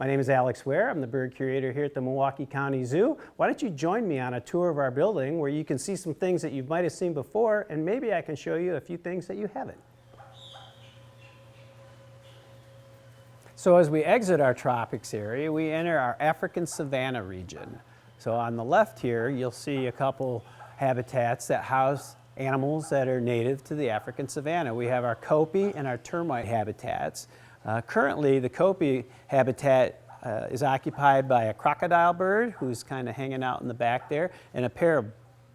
My name is Alex Ware. I'm the bird curator here at the Milwaukee County Zoo. Why don't you join me on a tour of our building where you can see some things that you might have seen before, and maybe I can show you a few things that you haven't. So as we exit our tropics area, we enter our African Savanna region. So on the left here, you'll see a couple habitats that house animals that are native to the African savanna. We have our Kopi and our termite habitats. Currently, the Kopi habitat is occupied by a crocodile bird who's kind of hanging out in the back there, and a pair of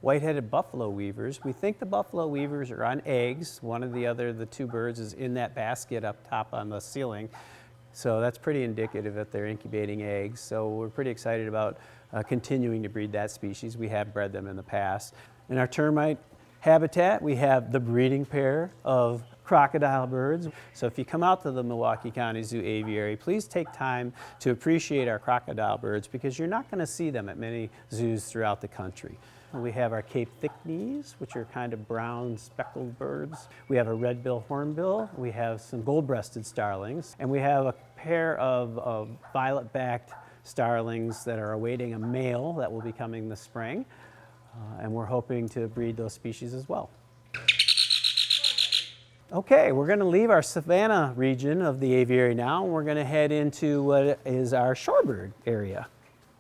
white-headed buffalo weavers. We think the buffalo weavers are on eggs. One of the two birds is in that basket up top on the ceiling. So that's pretty indicative that they're incubating eggs. So we're pretty excited about continuing to breed that species. We have bred them in the past. In our termite habitat, we have the breeding pair of crocodile birds. So if you come out to the Milwaukee County Zoo Aviary, please take time to appreciate our crocodile birds because you're not going to see them at many zoos throughout the country. We have our Cape thick-knees, which are kind of brown speckled birds. We have a red-bill hornbill. We have some gold-breasted starlings. And we have a pair of violet-backed starlings that are awaiting a male that will be coming this spring. And we're hoping to breed those species as well. Okay, we're going to leave our savanna region of the aviary now, and we're going to head into what is our shorebird area.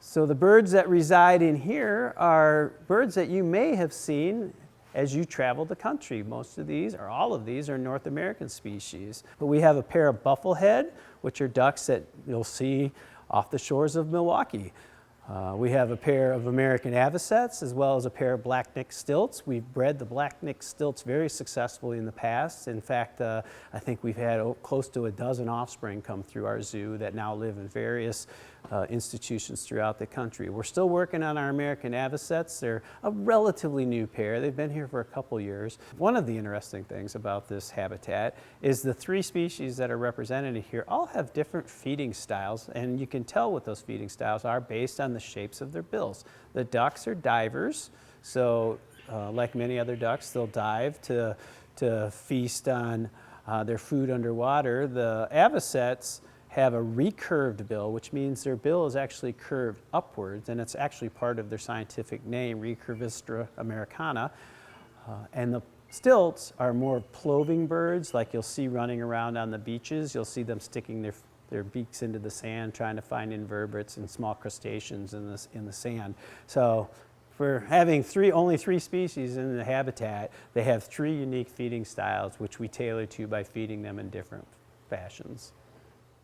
So the birds that reside in here are birds that you may have seen as you travel the country. Most of these, or all of these, are North American species. But we have a pair of bufflehead, which are ducks that you'll see off the shores of Milwaukee. We have a pair of American avocets as well as a pair of black-necked stilts. We've bred the black-necked stilts very successfully in the past. In fact, I think we've had close to a dozen offspring come through our zoo that now live in various institutions throughout the country. We're still working on our American avocets. They're a relatively new pair. They've been here for a couple years. One of the interesting things about this habitat is the three species that are represented here all have different feeding styles, and you can tell what those feeding styles are based on the shapes of their bills. The ducks are divers, so like many other ducks, they'll dive to feast on their food underwater. The avocets have a recurved bill, which means their bill is actually curved upwards, and it's actually part of their scientific name, Recurvistra americana. And the stilts are more ploving birds, like you'll see running around on the beaches. You'll see them sticking their beaks into the sand, trying to find invertebrates and small crustaceans in the sand. So for having only three species in the habitat, they have three unique feeding styles, which we tailor to by feeding them in different fashions.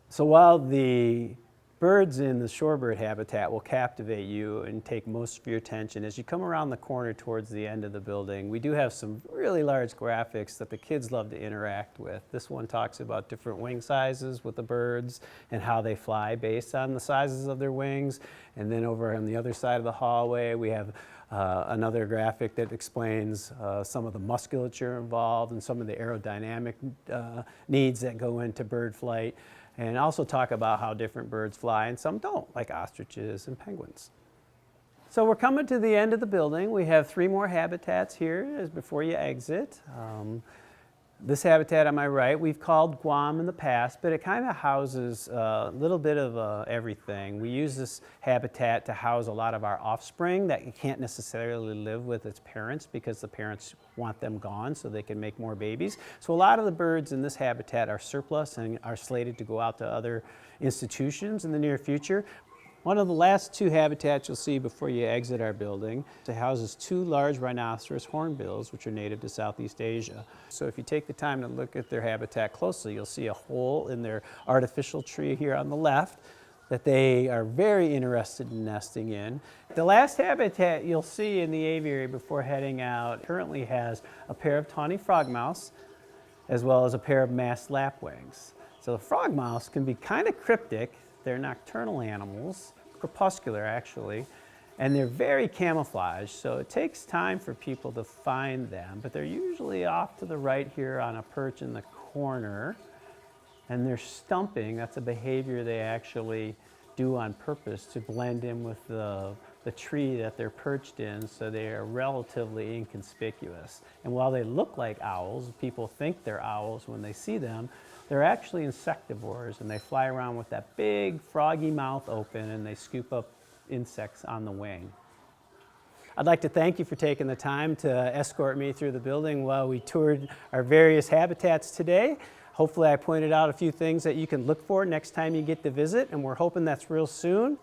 So while the birds in the shorebird habitat will captivate you and take most of your attention, as you come around the corner towards the end of the building, we do have some really large graphics that the kids love to interact with. This one talks about different wing sizes with the birds and how they fly based on the sizes of their wings. And then over on the other side of the hallway, we have another graphic that explains some of the musculature involved and some of the aerodynamic needs that go into bird flight. And also talk about how different birds fly and some don't, like ostriches and penguins. So we're coming to the end of the building. We have three more habitats here before you exit. This habitat on my right, we've called Guam in the past, but it kind of houses a little bit of everything. We use this habitat to house a lot of our offspring that can't necessarily live with its parents because the parents want them gone so they can make more babies. So a lot of the birds in this habitat are surplus and are slated to go out to other institutions in the near future. One of the last two habitats you'll see before you exit our building houses two large Rhinoceros Hornbills, which are native to Southeast Asia. So if you take the time to look at their habitat closely, you'll see a hole in their artificial tree here on the left that they are very interested in nesting in. The last habitat you'll see in the aviary before heading out currently has a pair of tawny frogmouse as well as a pair of masked lapwings. So the frogmouse can be kind of cryptic. They're nocturnal animals, crepuscular actually, and they're very camouflaged, so it takes time for people to find them, but they're usually off to the right here on a perch in the corner, and they're stumping. That's a behavior they actually do on purpose to blend in with the tree that they're perched in, so they are relatively inconspicuous. And while they look like owls, people think they're owls when they see them, They're actually insectivores, and they fly around with that big froggy mouth open, and they scoop up insects on the wing. I'd like to thank you for taking the time to escort me through the building while we toured our various habitats today. Hopefully I pointed out a few things that you can look for next time you get to visit, and we're hoping that's real soon.